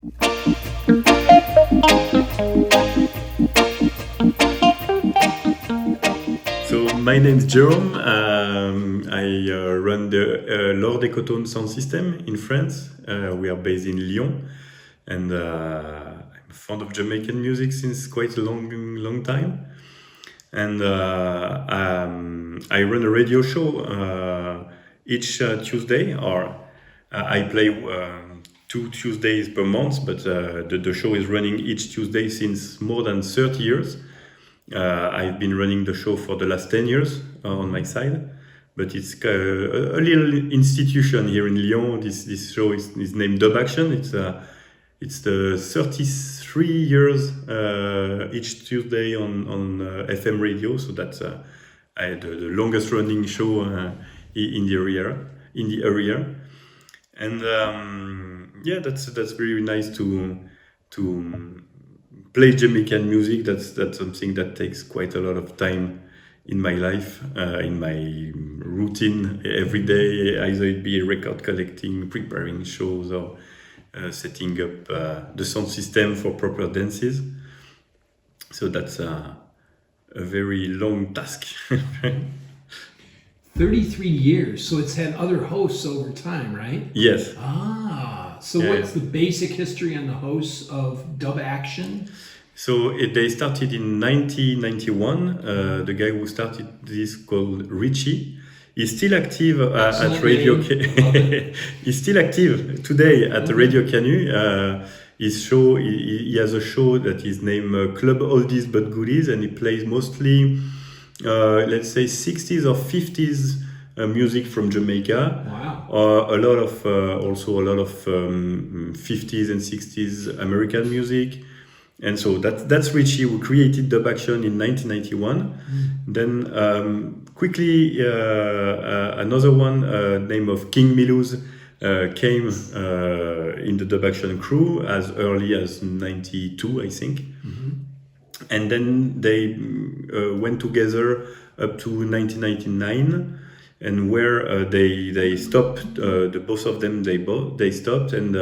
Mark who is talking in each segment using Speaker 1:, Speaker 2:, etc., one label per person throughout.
Speaker 1: So my name is Jerome. I run the Lord Echotone Sound System in France. We are based in Lyon, and I'm fond of Jamaican music since quite a long time. And I run a radio show each Tuesday, or I play 2 Tuesdays per month, but the show is running each Tuesday since more than 30 years. I've been running the show for the last 10 years on my side, but it's a little institution here in Lyon. This show is named Dub Action. It's the 33 years each Tuesday on FM radio, so that's the longest running show in the area. And yeah, that's very nice to play Jamaican music. That's something that takes quite a lot of time in my life, in my routine every day. Either it be record collecting, preparing shows, or setting up the sound system for proper dances. So that's a very long task.
Speaker 2: 33 years, so it's had other hosts over time, right?
Speaker 1: Yes.
Speaker 2: So what's the basic history on the hosts of Dub Action?
Speaker 1: So they started in 1991. The guy who started this called Richie. He's still active at Radio. He's still active today at Radio Canu. His show. He has a show that is named Club Oldies but Goodies, and he plays mostly, let's say, 60s or 50s music from Jamaica.
Speaker 2: Wow.
Speaker 1: A lot of 50s and 60s American music. And so that's Richie, who created Dub Action in 1991. Then quickly another one named of King Milus came in the Dub Action crew as early as 92, I think. And then they went together up to 1999, and where they stopped, the both of them they stopped, and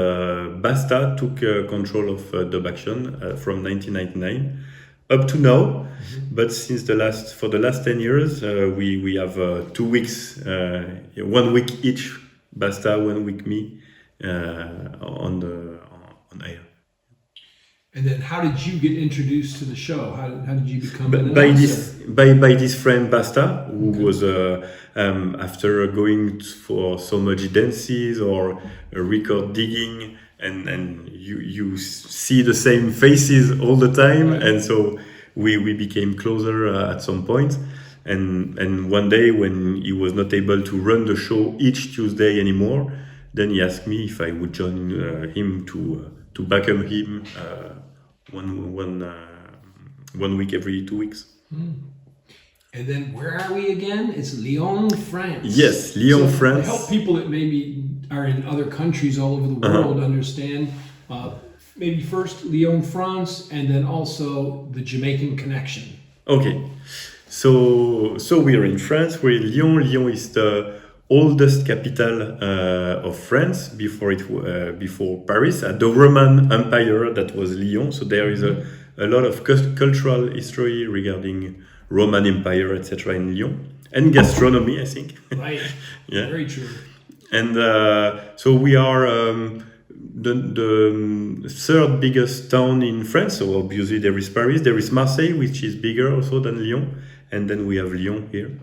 Speaker 1: Basta took control of Dub Action from 1999 up to now. But since for the last 10 years, we have 2 weeks, 1 week each, Basta, 1 week me, on air.
Speaker 2: And then, how did you get introduced to the show? How did you become an announcer?
Speaker 1: By this friend Basta, who was after going for so much dances or record digging, and you see the same faces all the time, right. And so we became closer at some point. And one day, when he was not able to run the show each Tuesday anymore, then he asked me if I would join him to back up him one week every 2 weeks.
Speaker 2: And then where are we again? It's Lyon, France.
Speaker 1: Yes, Lyon, France.
Speaker 2: To help people that maybe are in other countries all over the world understand, maybe first Lyon, France, and then also the Jamaican connection.
Speaker 1: Okay, so we are in France. We're in Lyon. Lyon is the oldest capital of France before Paris, at the Roman Empire that was Lyon. So there is a lot of cultural history regarding Roman Empire, etc. in Lyon, and gastronomy, I think.
Speaker 2: Right.
Speaker 1: Yeah.
Speaker 2: Very true.
Speaker 1: And so we are the third biggest town in France. So obviously there is Paris, there is Marseille, which is bigger also than Lyon, and then we have Lyon here.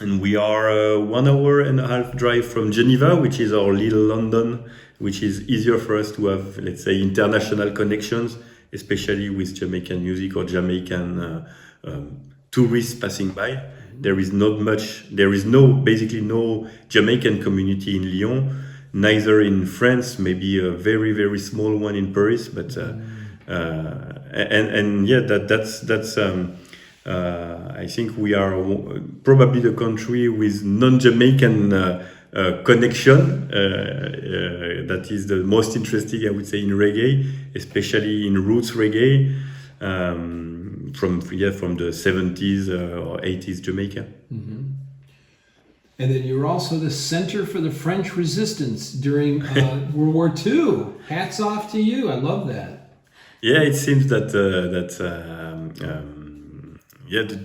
Speaker 1: And we are 1 hour and a half drive from Geneva, which is our little London, which is easier for us to have, let's say, international connections, especially with Jamaican music or Jamaican tourists passing by. There is basically no Jamaican community in Lyon, neither in France, maybe a very, very small one in Paris, but that's I think we are probably the country with non-Jamaican connection that is the most interesting, I would say, in reggae, especially in roots reggae, from the 70s or 80s Jamaica.
Speaker 2: And then you were also the Center for the French Resistance during World War II. Hats off to you. I love that.
Speaker 1: Yeah, it seems that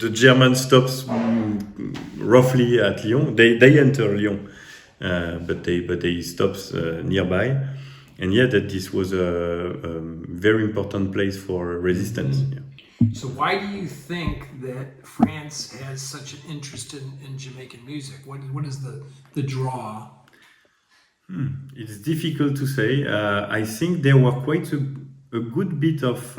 Speaker 1: the German stops roughly at Lyon. They enter Lyon, but they stops nearby, and that this was a very important place for resistance.
Speaker 2: Mm-hmm.
Speaker 1: Yeah.
Speaker 2: So why do you think that France has such an interest in Jamaican music? What is the draw?
Speaker 1: It's difficult to say. I think there were quite a good bit of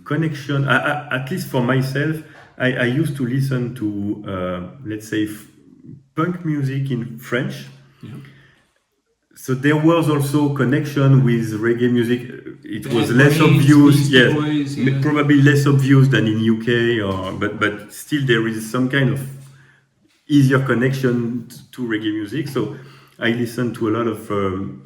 Speaker 1: connection. At least for myself, I used to listen to let's say punk music in French. Yeah. So there was also connection with reggae music. It was less obvious, yes, probably less obvious than in UK, but still there is some kind of easier connection to reggae music. So I listened to a lot of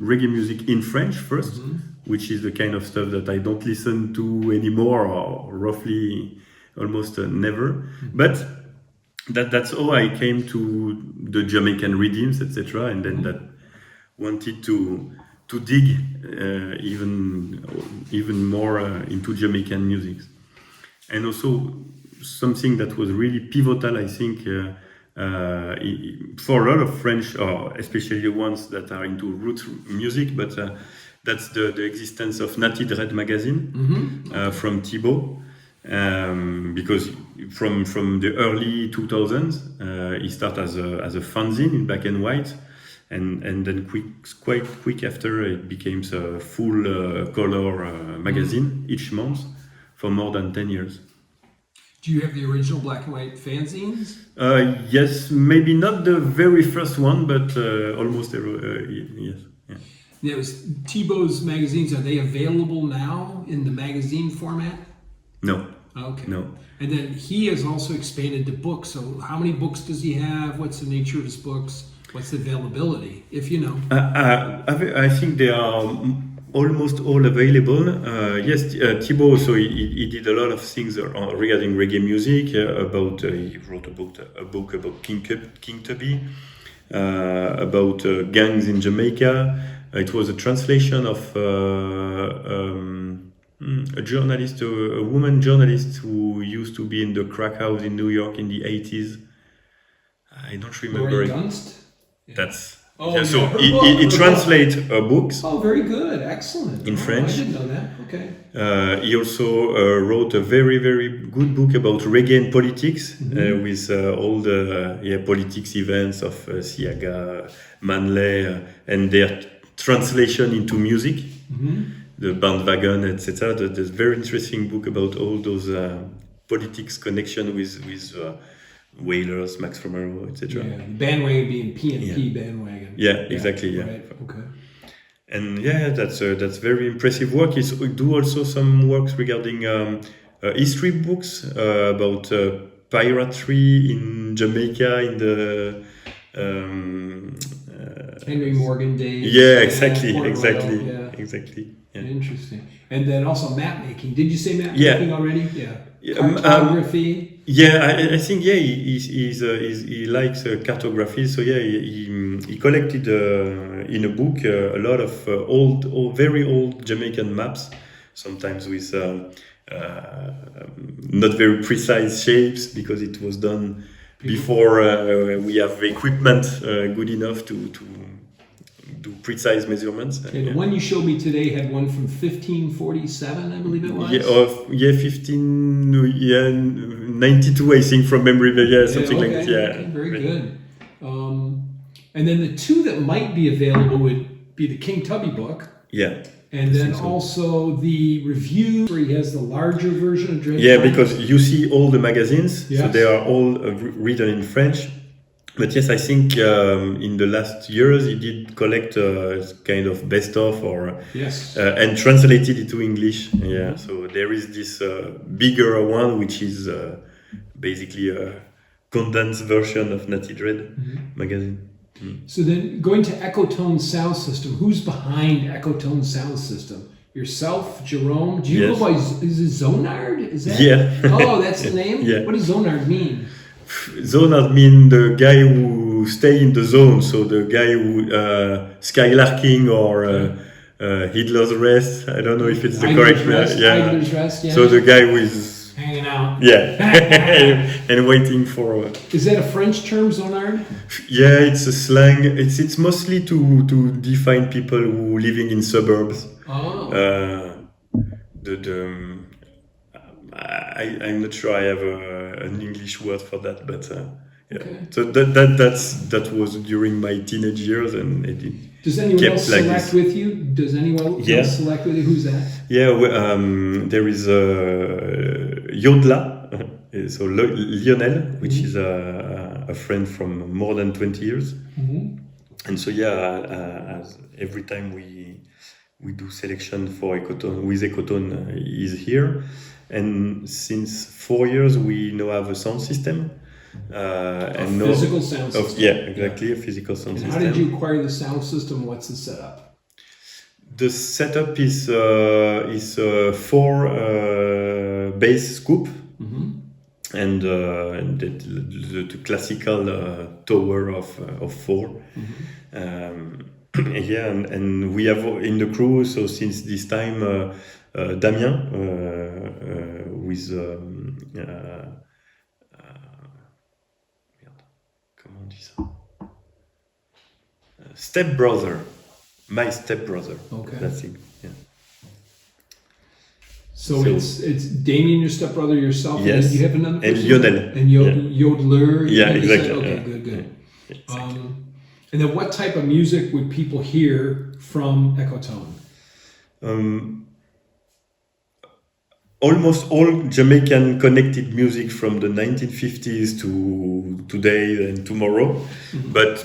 Speaker 1: reggae music in French first, which is the kind of stuff that I don't listen to anymore, or roughly almost never. But that's how I came to the Jamaican rhythms, etc., and then that wanted to dig even more into Jamaican music. And also something that was really pivotal, I think, for a lot of French, or especially the ones that are into roots music, but that's the existence of Natty Dread magazine from Thibaut, because from the early 2000s, he started as a fanzine in black and white. And then quite quick after, it became a full color magazine each month for more than 10 years.
Speaker 2: Do you have the original black and white fanzines?
Speaker 1: Yes, maybe not the very first one, but almost yes. Yeah.
Speaker 2: Yeah, it was Thibaut's magazines. Are they available now in the magazine format?
Speaker 1: No.
Speaker 2: Okay.
Speaker 1: No.
Speaker 2: And then he has also expanded to books. So how many books does he have? What's the nature of his books? What's the availability, if you know?
Speaker 1: I think they are almost all available. Yes, Thibaut, so he did a lot of things regarding reggae music. He wrote a book about King Tubby, about gangs in Jamaica. It was a translation of a journalist, a woman journalist who used to be in the crack house in New York in the 80s. I don't remember.
Speaker 2: Lori Dunst?
Speaker 1: That's
Speaker 2: so
Speaker 1: he translates books.
Speaker 2: Oh, very good, excellent.
Speaker 1: In French.
Speaker 2: I didn't know that. Okay.
Speaker 1: He also wrote a very, very good book about reggae and politics, with all the politics events of Siaga, Manley, and their translation into music, the bandwagon, etc. There's a very interesting book about all those politics connection with Wailers, Max Romero, etc.
Speaker 2: Yeah, bandwagon being PNP bandwagon.
Speaker 1: Yeah, exactly. Yeah.
Speaker 2: Right. Okay.
Speaker 1: And that's very impressive work. He do also some works regarding history books about piratry in Jamaica in the
Speaker 2: Henry Morgan days.
Speaker 1: Yeah, exactly.
Speaker 2: Yeah. Interesting. And then also map making. Did you say map
Speaker 1: Yeah.
Speaker 2: making already? Yeah. Cartography.
Speaker 1: Yeah, I think he likes cartography. So he collected in a book a lot of very old Jamaican maps, sometimes with not very precise shapes, because it was done before we have equipment good enough to do precise measurements.
Speaker 2: Okay, the one you showed me today had one from 1547, I believe it was.
Speaker 1: 92, I think, from memory. Something like that. Yeah,
Speaker 2: okay, very good. And then the two that might be available would be the King Tubby book.
Speaker 1: Yeah.
Speaker 2: And then also the review, where he has the larger version of Dread.
Speaker 1: Yeah, because you see all the magazines,
Speaker 2: yes.
Speaker 1: So they are all written in French. But yes, I think in the last years he did collect kind of best of, and translated it to English. Yeah, so there is this bigger one, which is basically a condensed version of Natty Dread magazine.
Speaker 2: So then, going to Echotone Sound System, who's behind Echotone Sound System? Yourself, Jerome? Do you go by, is it Zonard? Is that?
Speaker 1: Yeah.
Speaker 2: Oh, that's the name?
Speaker 1: Yeah.
Speaker 2: What does Zonard mean?
Speaker 1: Zonard mean the guy who stay in the zone, so the guy who skylarking or Hitler's Rest. I don't know if it's the correct
Speaker 2: Rest,
Speaker 1: yeah.
Speaker 2: Idler's Rest, yeah.
Speaker 1: So the guy who is
Speaker 2: hanging out.
Speaker 1: yeah, and waiting for.
Speaker 2: Is that a French term, Zonard?
Speaker 1: Yeah, it's a slang. It's mostly to define people who living in suburbs.
Speaker 2: Oh.
Speaker 1: I'm not sure I have an English word for that, but yeah.
Speaker 2: Okay.
Speaker 1: So that was during my teenage years, and it
Speaker 2: does anyone
Speaker 1: kept
Speaker 2: else
Speaker 1: like
Speaker 2: select
Speaker 1: this.
Speaker 2: with you? Does anyone else select with you? Who's that?
Speaker 1: Yeah, there is Yodla, so Lionel, which is a friend from more than 20 years, and so as every time we do selection for Echotone with Echotone, he's here. And since 4 years, we now have a sound system.
Speaker 2: And physical sound system.
Speaker 1: Yeah, exactly, a physical sound
Speaker 2: and
Speaker 1: system.
Speaker 2: How did you acquire the sound system? What's the setup?
Speaker 1: The setup is 4 bass scoop and the classical tower of 4. Yeah, and we have in the crew, so since this time, Damien with comment on dit ça? Stepbrother, my stepbrother.
Speaker 2: Okay,
Speaker 1: that's it. Yeah.
Speaker 2: So it's Damien, your stepbrother, yourself.
Speaker 1: Yes.
Speaker 2: And you have another person?
Speaker 1: And Yodel.
Speaker 2: And Yodeler.
Speaker 1: Yeah, exactly.
Speaker 2: Okay,
Speaker 1: yeah.
Speaker 2: good.
Speaker 1: Yeah, exactly.
Speaker 2: And then, what type of music would people hear from Echotone?
Speaker 1: Almost all Jamaican connected music from the 1950s to today and tomorrow, but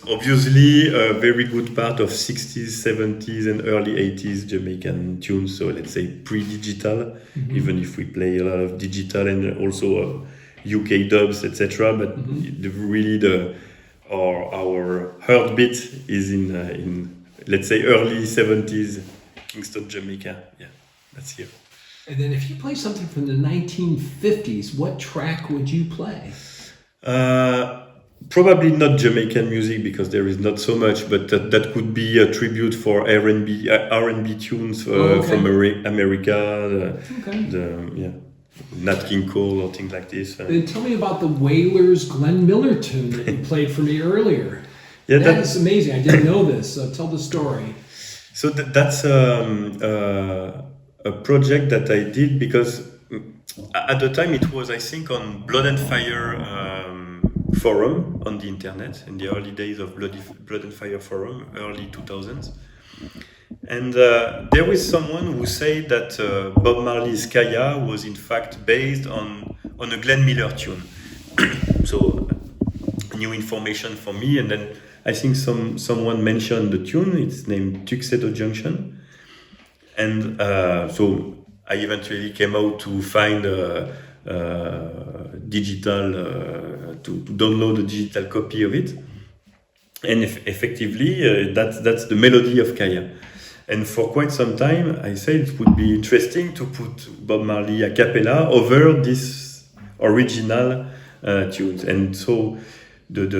Speaker 1: obviously a very good part of 60s, 70s and early 80s Jamaican tunes, so let's say pre-digital, even if we play a lot of digital and also UK dubs, etc. But our heartbeat is in let's say early 70s Kingston, Jamaica. Yeah, that's here.
Speaker 2: And then if you play something from the 1950s, what track would you play?
Speaker 1: Probably not Jamaican music because there is not so much, but that could be a tribute for R&B tunes from America, Nat King Cole or things like this.
Speaker 2: Then tell me about the Wailers' Glenn Miller tune that you played for me earlier. Yeah, that's amazing. I didn't know this. So tell the story.
Speaker 1: So that's a project that I did because at the time it was, I think, on Blood and Fire forum on the internet in the early days of Blood and Fire forum, early 2000s. And there was someone who said that Bob Marley's Kaya was in fact based on a Glenn Miller tune. So new information for me, and then I think someone mentioned the tune. It's named Tuxedo Junction. And so I eventually came out to find digital, to download a digital copy of it. And effectively, that's the melody of Kaya. And for quite some time, I said it would be interesting to put Bob Marley a cappella over this original tunes. And so the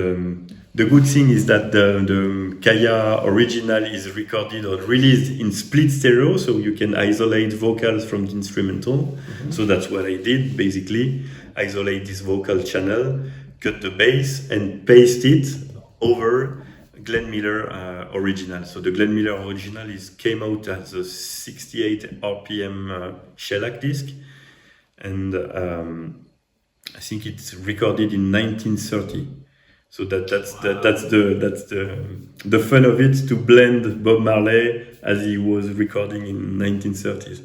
Speaker 1: good thing is that the Kaya original is recorded or released in split stereo, so you can isolate vocals from the instrumental. So that's what I did, basically. Isolate this vocal channel, cut the bass, and paste it over Glenn Miller original. So the Glenn Miller original came out as a 68 RPM shellac disc, and I think it's recorded in 1930. So that's the fun of it, to blend Bob Marley as he was recording in 1930s.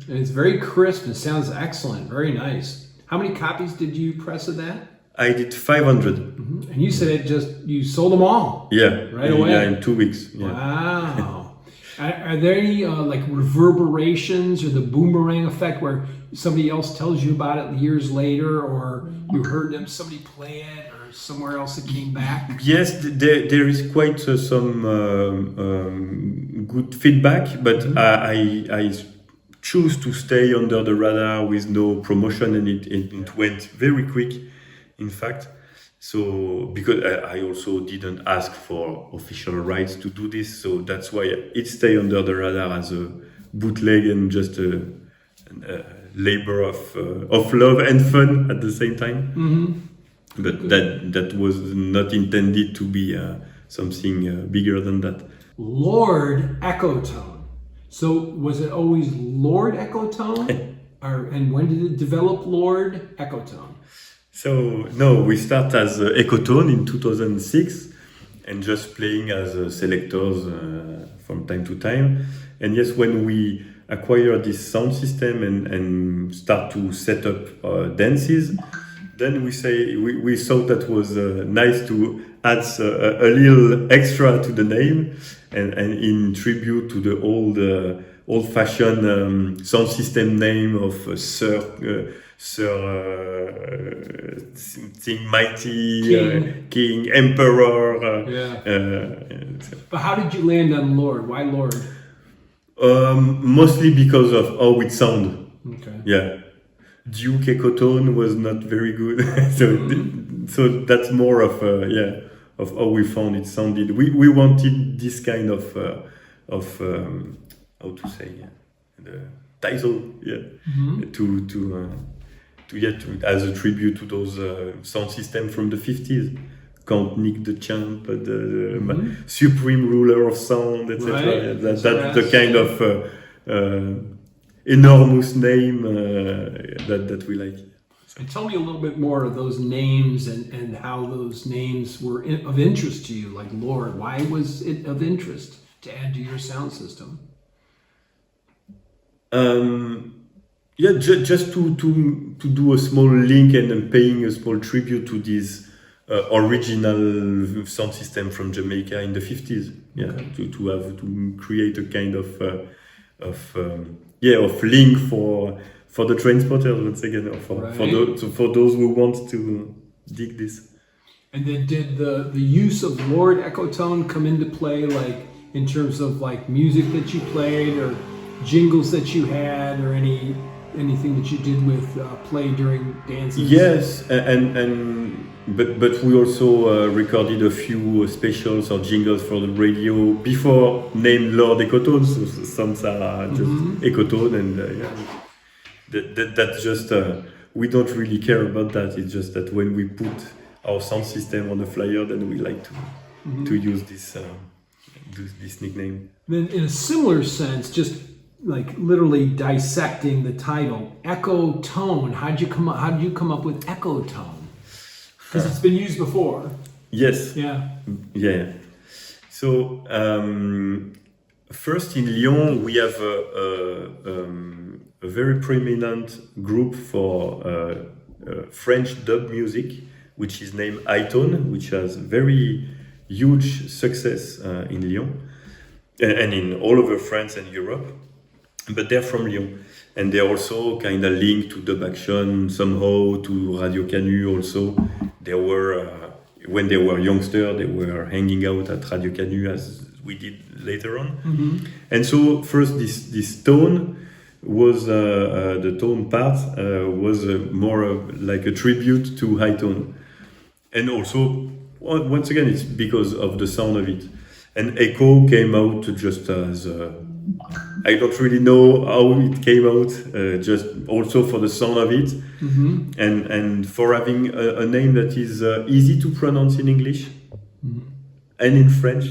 Speaker 2: And it's very crisp and sounds excellent, very nice. How many copies did you press of that?
Speaker 1: I did 500.
Speaker 2: And you said you sold them all.
Speaker 1: Yeah,
Speaker 2: right away.
Speaker 1: Yeah, in 2 weeks. Yeah.
Speaker 2: Wow. Are there any like reverberations or the boomerang effect where somebody else tells you about it years later, or you heard somebody play it, or somewhere else it came back?
Speaker 1: Yes, there is quite some good feedback, but I choose to stay under the radar with no promotion, and it went very quick. in fact. So because I also didn't ask for official rights to do this, so that's why it stayed under the radar as a bootleg and just a labor of love and fun at the same time. But that was not intended to be something bigger than that.
Speaker 2: Lord Echotone. So was it always Lord Echotone? And when did it develop Lord Echotone?
Speaker 1: So no, we start as Echotone in 2006 and just playing as selectors from time to time. And yes, when we acquire this sound system and start to set up dances, then we thought that was nice to add a little extra to the name and in tribute to the old-fashioned sound system name of Sir something mighty King Emperor.
Speaker 2: But how did you land on Lord? Why Lord?
Speaker 1: Mostly because of how it sounded.
Speaker 2: Okay.
Speaker 1: Yeah. Duke Echotone was not very good, so that's more of how we found it sounded. We wanted this kind of how to say the title, to as a tribute to those sound systems from the 50s. Count Nick the Champ, the supreme ruler of sound, etc.
Speaker 2: Right.
Speaker 1: That's the kind of enormous name that we like.
Speaker 2: And tell me a little bit more of those names and how those names were of interest to you, like Lord. Why was it of interest to add to your sound system?
Speaker 1: Just to do a small link and paying a small tribute to this original sound system from Jamaica in the 50s. Yeah, okay. to create a kind of link for the transporters once again, for those who want to dig this.
Speaker 2: And then did the use of Lord Echotone come into play, like in terms of like music that you played or jingles that you had or anything that you did with play during dances?
Speaker 1: Yes, but we also recorded a few specials or jingles for the radio before named Lord Echotone. So some are just Echotone, and that's just we don't really care about that. It's just that when we put our sound system on the flyer, then we like to use this nickname.
Speaker 2: Then, in a similar sense, just like literally dissecting the title, Echotone. How did you come up with Echotone? Because it's been used before.
Speaker 1: Yes.
Speaker 2: Yeah.
Speaker 1: So first in Lyon, we have a very prominent group for French dub music, which is named Lyon, which has very huge success in Lyon and in all over France and Europe. But they're from Lyon, and they're also kind of linked to dub action somehow, to Radio Canu also. They were when they were youngsters, they were hanging out at Radio Canu as we did later on. And so first this tone was the tone part was more like a tribute to high tone, and also once again it's because of the sound of it. And Echo came out just as I don't really know how it came out, just also for the sound of it, and for having a name that is easy to pronounce in English and in French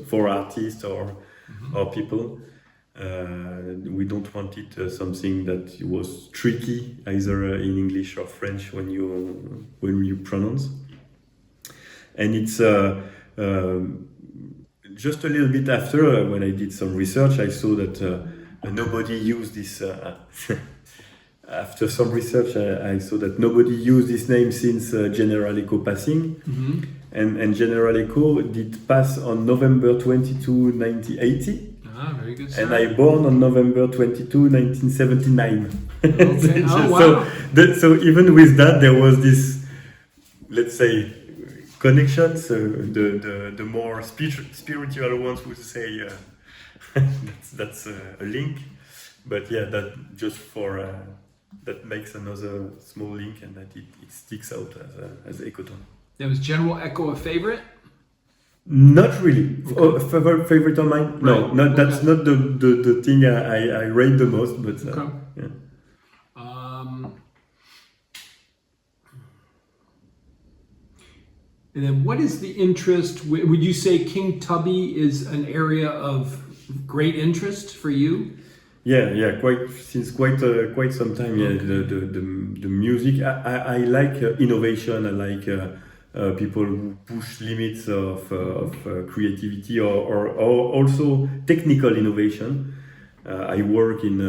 Speaker 1: for artists or people. We don't want it something that was tricky either in English or French when you pronounce. And it's just a little bit after, when I did some research, I saw that nobody used this. After some research, I saw that nobody used this name since General Echo passing. And General Echo did pass on November 22, 1980.
Speaker 2: Very good.
Speaker 1: And I born on November 22, 1979.
Speaker 2: Okay. Oh, wow.
Speaker 1: So even with that, there was this, let's say, connections. The more spiritual ones would say that's a link. But yeah, that just for that makes another small link, and that it sticks out as Echotone.
Speaker 2: Now, is General Echo a favorite?
Speaker 1: Not really.
Speaker 2: Okay.
Speaker 1: Oh, favorite of mine? No,
Speaker 2: Right.
Speaker 1: that's
Speaker 2: Okay.
Speaker 1: not the thing I rate the most, but
Speaker 2: Okay.
Speaker 1: yeah.
Speaker 2: And then what is the interest? Would you say King Tubby is an area of great interest for you?
Speaker 1: Yeah, quite some time. Yeah, the music. I like innovation. I like people who push limits of creativity or also technical innovation. I work in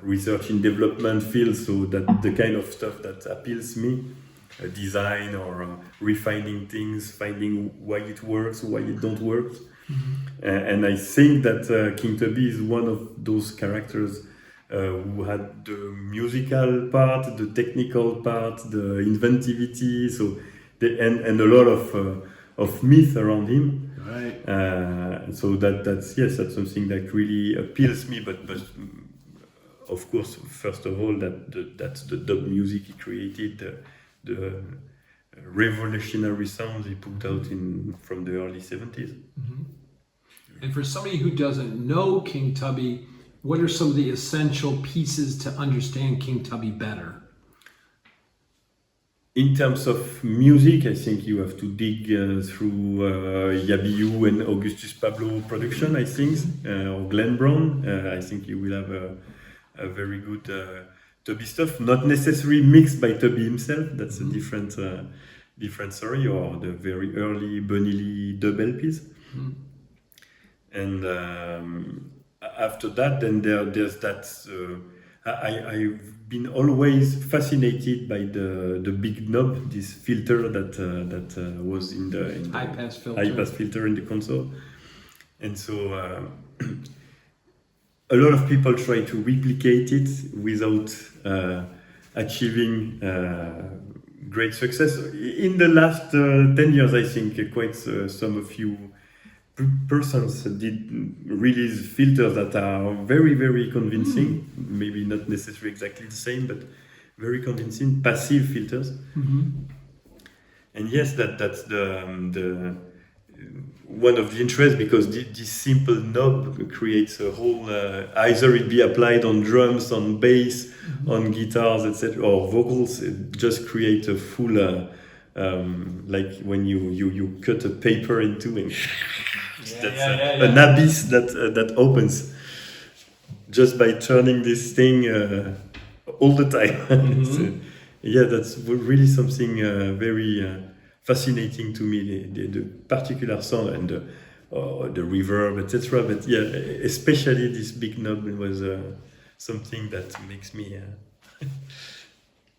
Speaker 1: research and development field, so that the kind of stuff that appeals me, design or refining things, finding why it works, why it don't work. And I think that King Tubby is one of those characters who had the musical part, the technical part, the inventivity, so and a lot of myth around him.
Speaker 2: Right.
Speaker 1: So that's something that really appeals me. But of course, first of all, that's the dub music he created, the revolutionary sounds he put out from the early 70s.
Speaker 2: Mm-hmm. And for somebody who doesn't know King Tubby, what are some of the essential pieces to understand King Tubby better?
Speaker 1: In terms of music, I think you have to dig through Yabiu and Augustus Pablo production, I think, or Glenn Brown. I think you will have a very good Tubby stuff, not necessarily mixed by Tubby himself. That's a different story, or the very early Bunny Lee dub LPs. And after that, then there's that. I've been always fascinated by the big knob, this filter that was in the
Speaker 2: high pass
Speaker 1: filter in the console, and so a lot of people try to replicate it without achieving great success. In the last 10 years, I think quite some few persons did release filters that are very, very convincing. Maybe not necessarily exactly the same, but very convincing passive filters. And yes, that's the one of the interests, because this simple knob creates a whole. Either it be applied on drums, on bass, on guitars, etc., or vocals. It just creates a full. Like when you cut a paper in two, and an abyss that opens just by turning this thing all the time. So, yeah, that's really something very fascinating to me. The particular sound and the reverb, etc. But yeah, especially this big knob was something that makes me.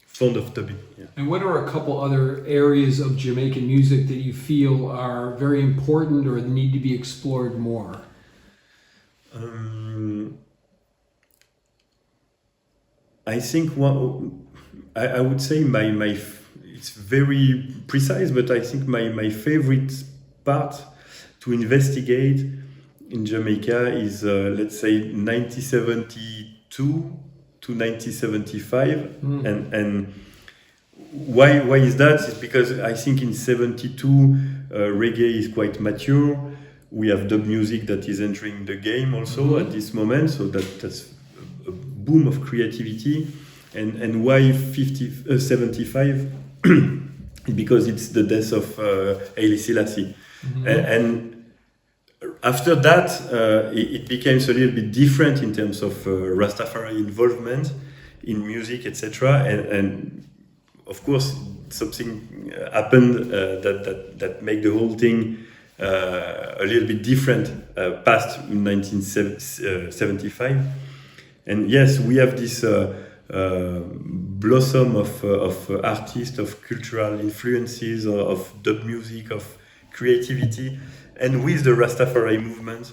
Speaker 1: Fond of Tubby. Yeah.
Speaker 2: And what are a couple other areas of Jamaican music that you feel are very important or need to be explored more?
Speaker 1: I think I would say my it's very precise, but I think my favorite part to investigate in Jamaica is let's say 1972 to 1975, and why is that? It's because I think in 72 reggae is quite mature. We have dub music that is entering the game also at this moment, so that's a boom of creativity. And why 75? Because it's the death of Haile Selassie, and after that, it became a little bit different in terms of Rastafari involvement in music, etc. And of course, something happened that made the whole thing a little bit different past 1975. And yes, we have this blossom of artists, of cultural influences, of dub music, of creativity. And with the Rastafari movement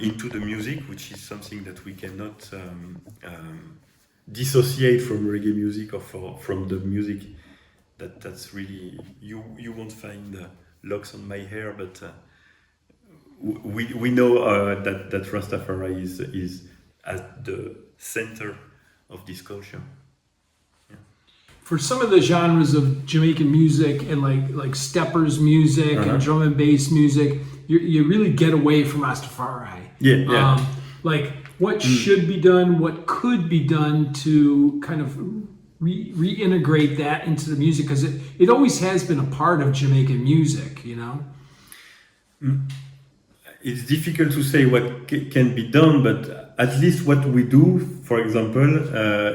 Speaker 1: into the music, which is something that we cannot dissociate from reggae music or from the music, that's really you won't find locks on my hair, but we know that Rastafari is at the center of this culture.
Speaker 2: for some of the genres of Jamaican music and like steppers music and drum and bass music, you really get away from Rastafari.
Speaker 1: Yeah.
Speaker 2: Like what should be done, what could be done to kind of reintegrate that into the music, because it always has been a part of Jamaican music, you know?
Speaker 1: It's difficult to say what can be done, but at least what we do, for example,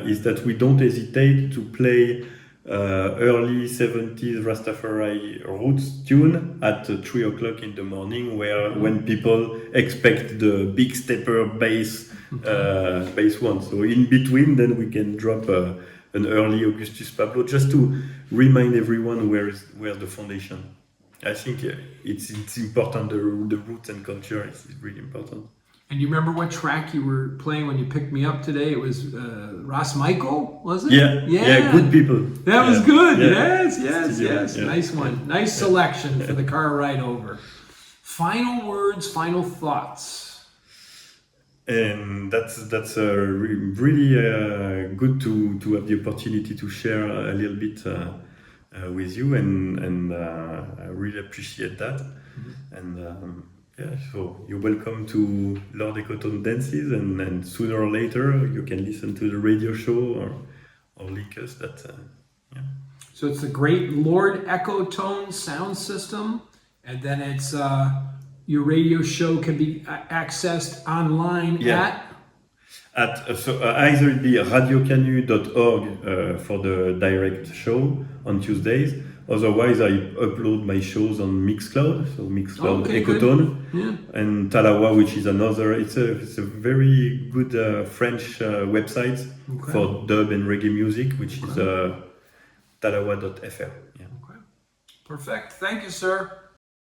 Speaker 1: is that we don't hesitate to play early 70s Rastafari roots tune at 3 o'clock in the morning, when people expect the big stepper bass one. So in between, then we can drop an early Augustus Pablo, just to remind everyone where's the foundation. I think it's important. The roots and culture is really important.
Speaker 2: And you remember what track you were playing when you picked me up today? It was Ross Michael, was it?
Speaker 1: Yeah, Good People.
Speaker 2: That was good.
Speaker 1: Yeah.
Speaker 2: Yes.
Speaker 1: Yeah.
Speaker 2: Nice one. Nice selection for the car ride over. Final words, final thoughts.
Speaker 1: And that's really good to have the opportunity to share a little bit with you, and I really appreciate that. And so you're welcome to Lord Echotone Dances, and sooner or later you can listen to the radio show or link us.
Speaker 2: So it's the great Lord Echotone Sound System, and then it's your radio show can be accessed online at
Speaker 1: either it be radiocanu.org for the direct show on Tuesdays. Otherwise, I upload my shows on Mixcloud, so Mixcloud Echotone, and Talawa, which is another. It's a very good French website for dub and reggae music, which is talawa.fr.
Speaker 2: Perfect. Thank you, sir.